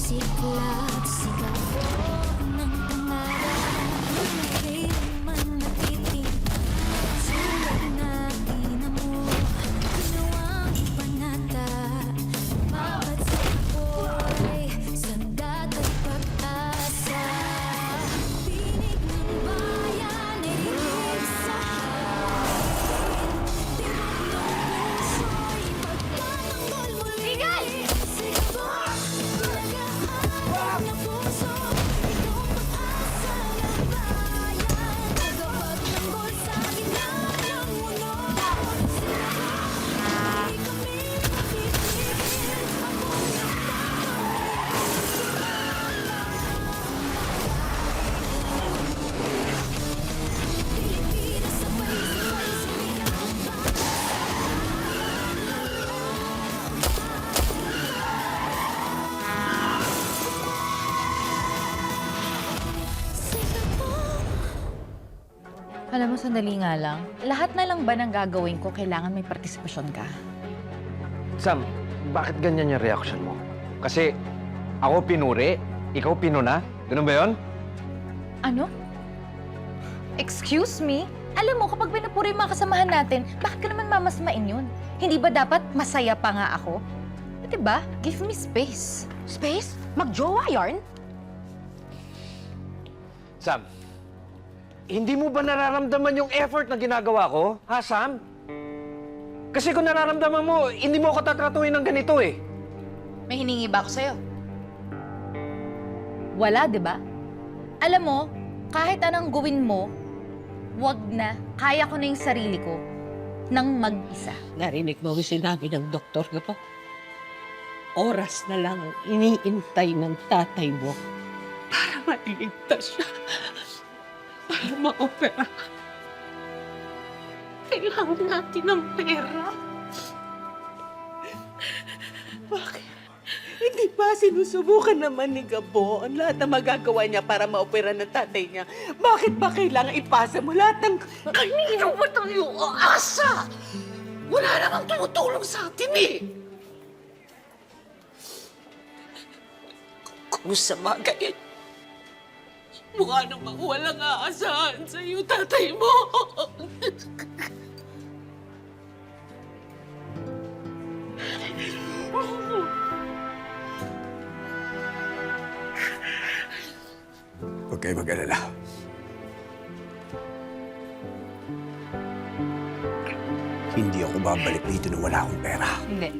Siklab, sigaw ng pangarap. Kailanman natitig, sulat na inamo. Ginawang panata, mabot sa apoy, sandat at pag-asa. Tinig ng bayan, narinig sa akin. Tibok ng puso'y pagtatanggol muli. Sigaw, nagahanap ng puso, ikaw ang pag-asa ng bayan. Tagapagtanggol sa gitna ng mundo. Sigaw, di kami mapitigil. Ako Pilipinas, sabay-sabay sumigaw. Alam mo, sandali nga lang. Lahat na lang ba ng gagawin ko, kailangan may partisipasyon ka? Sam, bakit ganyan yung reaction mo? Kasi ako pinuri, ikaw pinuna? Ganun ba yun? Ano? Excuse me? Alam mo, kapag pinupuri yung mga kasamahan natin, bakit ka naman mamasmain yun? Hindi ba dapat masaya pa nga ako? Diba? Give me space. Space? Magjowa yarn? Sam, hindi mo ba nararamdaman yung effort na ginagawa ko? Ha, Sam? Kasi kung nararamdaman mo, hindi mo ako tatratuhin ng ganito eh. May hiningi ba ako sa'yo? Wala, di ba? Alam mo, kahit anong gawin mo, wag na. Kaya ko na yung sarili ko nang mag-isa. Narinig mo yung sinabi ng doktor ka pa? Oras na lang ang iniintay ng tatay mo para mailigtas siya. Para ma-opera. Kailangan natin ng pera. Bakit? Hindi ba sinusubukan naman ni Gabo ang lahat na magagawa niya para ma-opera ng tatay niya? Bakit ba kailangan ipasa mo lahat ng... Kanino ba tayo aasa? Wala namang tumutulong sa atin eh! Kung sa bagay, mukha namang walang aasahan sa'yo, tatay mo. Huwag kayo mag-alala. Hindi ako babalik dito na wala akong pera. Hindi.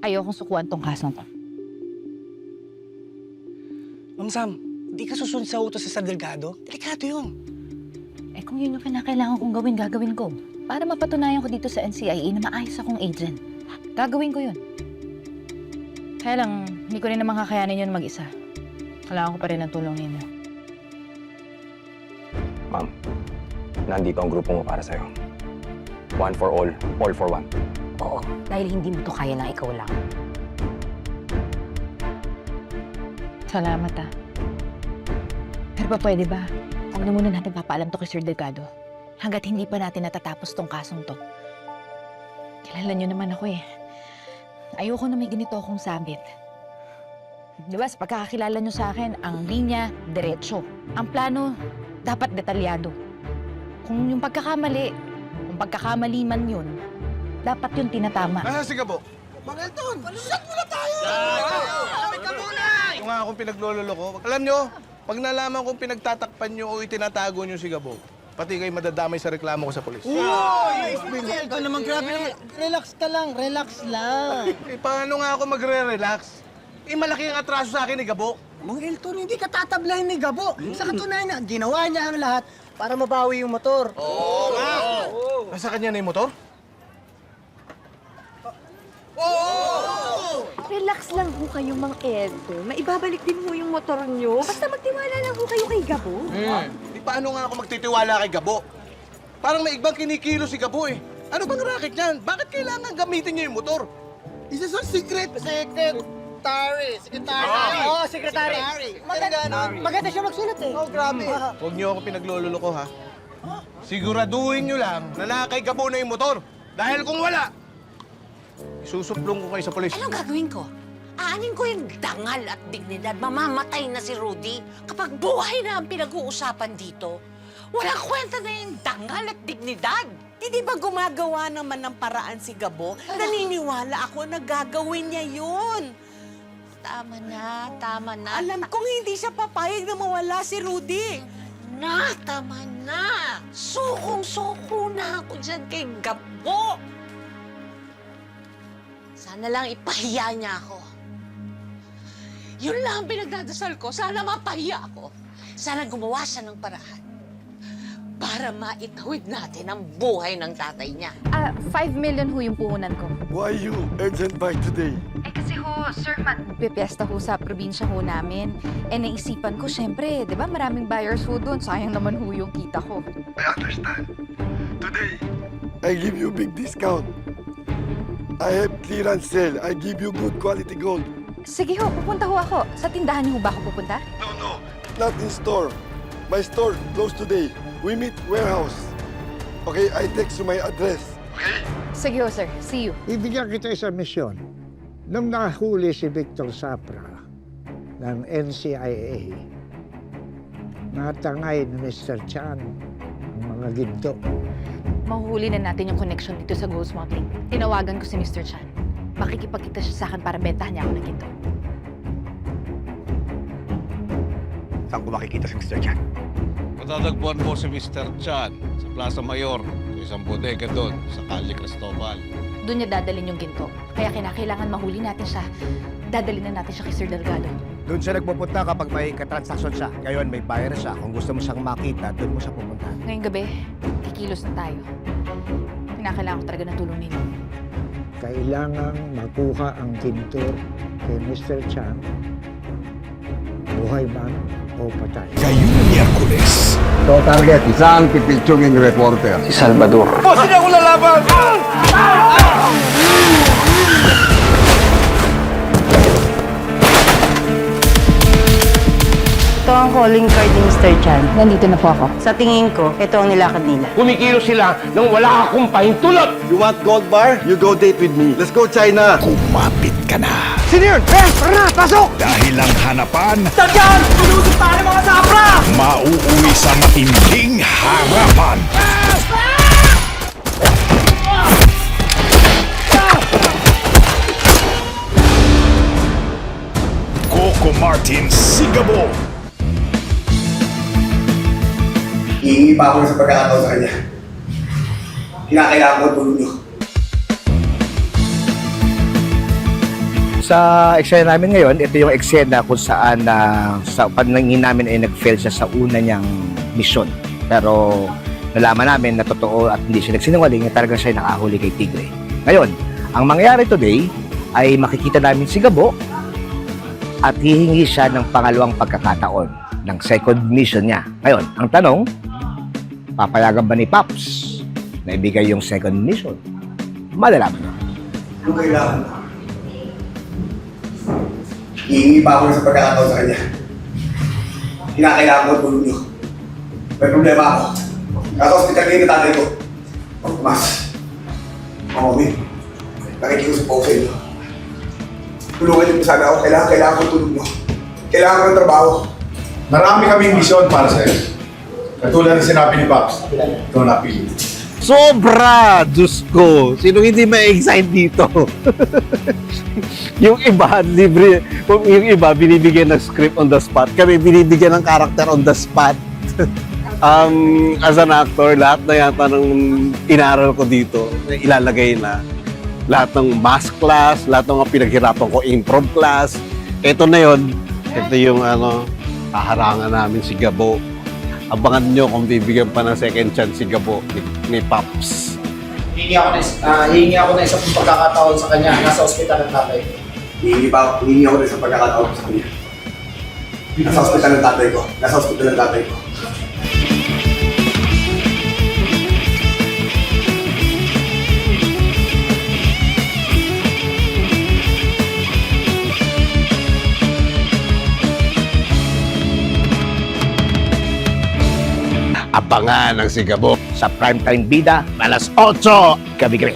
Ayokong sukuan tong kasong to. Ma'am Sam, di ka susunod sa utos sa Delgado? Delikado yun. Eh kung yun yung kinakailangan kong gawin, gagawin ko. Para mapatunayan ko dito sa NCIA na maayos akong agent. Gagawin ko yun. Kaya lang, hindi ko rin naman kakayanin yun mag-isa. Kailangan ko pa rin ng tulong ninyo. Ma'am, nandito ang grupo mo para sa'yo. One for all for one. Oo, dahil hindi mo to kaya na ikaw lang. Salamat ah. Pero pa pwede ba? Huwag na muna natin papaalam to kay Sir Delgado. Hanggat hindi pa natin natatapos tong kasong to. Kilala niyo naman ako eh. Ayoko na may ganito akong sabit. Di ba, sa pagkakakilala niyo sa akin, ang linya, diretso. Ang plano, dapat detalyado. Kung yung pagkakamali, kung pagkakamali man yun, dapat yun tinatama. Nasaan si Gabo? Mang Elton! Palusat muna tayo! Alamig ka muna! Ito nga akong pinaglololo ko. Alam nyo, pag nalaman kong pinagtatakpan nyo o itinatago nyo si Gabo, pati kayo madadamay sa reklamo ko sa polis. Ito naman, grabe naman. Relax ka lang, relax lang. Eh, paano nga ako magre-relax? Eh, malaki ang atraso sa akin ni Gabo. Mang Elton, hindi ka tatablahin ni Gabo. Sa katunayan na, ginawa niya ang lahat para mabawi yung motor. Oo nga! Nasa kanya na yung motor? Relax lang ho kayo, Mang Elton. Maibabalik din ho yung motor nyo. Basta magtiwala lang ho kayo kay Gabo. Eh, paano nga ako magtitiwala kay Gabo? Parang may igbang kinikilo si Gabo eh. Ano bang racket niyan? Bakit kailangan gamitin niyo yung motor? Isa sa secret. Secretary. Oo, sekretary. Maganda siya magsulat eh. Oh, grabe. Huwag niyo ako pinagloloko ha. Siguraduhin niyo lang na nakay Gabo na yung motor. Dahil kung wala, isusuplong ko kayo sa polis. Anong gagawin ko? Aanin ko yung dangal at dignidad. Mamamatay na si Rudy. Kapag buhay na ang pinag-uusapan dito, walang kwenta na yung dangal at dignidad. Hindi ba gumagawa naman ng paraan si Gabo? Naniniwala ako na gagawin niya yun. Tama na. Alam kong hindi siya papayag na mawala si Rudy. Tama na. Sukong-suko na ako dyan kay Gabo. Sana lang ipahiya niya ako. Yun lang ang pinagdadasal ko. Sana mapahiya ako. Sana gumawa siya ng paraan para maitawid natin ang buhay ng tatay niya. 5 million ho yung puhunan ko. Why you urgent by today? Kasi ho, sir, magpipiesta ho sa probinsya ho namin. Naisipan ko, syempre, di ba maraming buyers ho doon. Sayang naman ho yung kita ko. I understand. Today, I give you big discount. I have clearance sale. I give you good quality gold. Sige ho, pupunta ho ako. Sa tindahan niyo ho ba ako pupunta? No. Not in store. My store closed today. We meet warehouse. Okay, I text you my address. Okay? Sige ho, sir. See you. Ibigyan kita isang misyon. Nung nahuli si Victor Sapra ng NCIA, natangay ni Mr. Chan ang mga ginto. Mahuhuli na natin yung connection dito sa gold smuggling. Tinawagan ko si Mr. Chan. Makikipagkita siya sa akin para bentahan niya ako ng ginto. Saan ko makikita si Mr. Chan? Matatagpuan po si Mr. Chan sa Plaza Mayor, sa isang bodega doon, sa Calle Cristobal. Doon niya dadalhin yung ginto. Kaya kinakailangan mahuli natin siya. Dadalhin na natin siya kay Sir Delgado. Doon siya nagpupunta kapag may katransaksyon siya. Ngayon, may buyer siya. Kung gusto mo siyang makita, doon mo siya pupunta. Ngayong gabi, kikilos na tayo. Kinakailangan ko talaga ng tulong ninyo. Kailangang makuha ang ginto kay Mr. Chan, buhay man o patay. Ngayong Miyerkules. So, target. Isang pipilchunging reporter. Si Salvador. Boss, hindi ako lalaban! Ito ang calling card ni Mr. Chan. Nandito na po ako. Sa tingin ko, ito ang nilakad nila. Kumikilos sila nang wala akong pahintulot. You want gold bar? You go date with me. Let's go China. Kumapit ka na. Sino yun? Tara na, pasok! Dahil ang hanapan, Tandyan! Pinusok tayo ng mga sapra! mauuwi sa matinding harapan. Coco Martin Sigabo. Hihingi pa ako sa pagkakataon sa kanya. Kinakailangan ko ang tulong niyo. Sa eksena namin ngayon, ito yung eksena kung saan sa panangin namin ay nag-fail siya sa una niyang misyon. Pero nalaman namin na totoo at hindi siya nagsinungaling na talagang siya nakahuli kay Tigre. Ngayon, ang mangyayari today ay makikita namin si Gabo at hihingi siya ng pangalawang pagkakataon ng second mission niya. Ngayon, ang tanong, papayagan ba ni Paps na ibigay yung second mission? Malalaman na. Ano kailangan? Hihingi pa ako sa pagkakataon sa kanya. Kinakailangan ko ang tulong niyo. May problema ako. Nasa hospital ngayon yung tatay ko. Mas, Mami, nakikiusap ako sa inyo. Tulungan niyo po sana ako. Kailangan ko ang tulong niyo. Kailangan ko ng trabaho. Marami kaming misyon para sa'yo. Katulad ng sinabi ni Pops, ito napili. Sobra! Diyos ko! Sino hindi ma-excite dito? Yung iba, libre. Yung iba, binibigyan ng script on the spot. Kami binibigyan ng character on the spot. As an actor, lahat na yata ng inaral ko dito, ilalagay na. Lahat ng math class, lahat ng mga pinaghirapan ko, improv class. Ito na yun. Ito yung haharangan namin si Gabo. Abangan nyo kung bibigyan pa ng second chance si Gabo ni Pops. Hihingi ako na isang pagkakataon sa kanya. Nasa ospital ng tatay. Hihingi ako ng isang pagkakataon sa kanya. Nasa ospital ng tatay ko. Nasa ospital ng tatay ko. Abangan ang Sigabo Sa primetime bida, alas 8, gabi-gabi.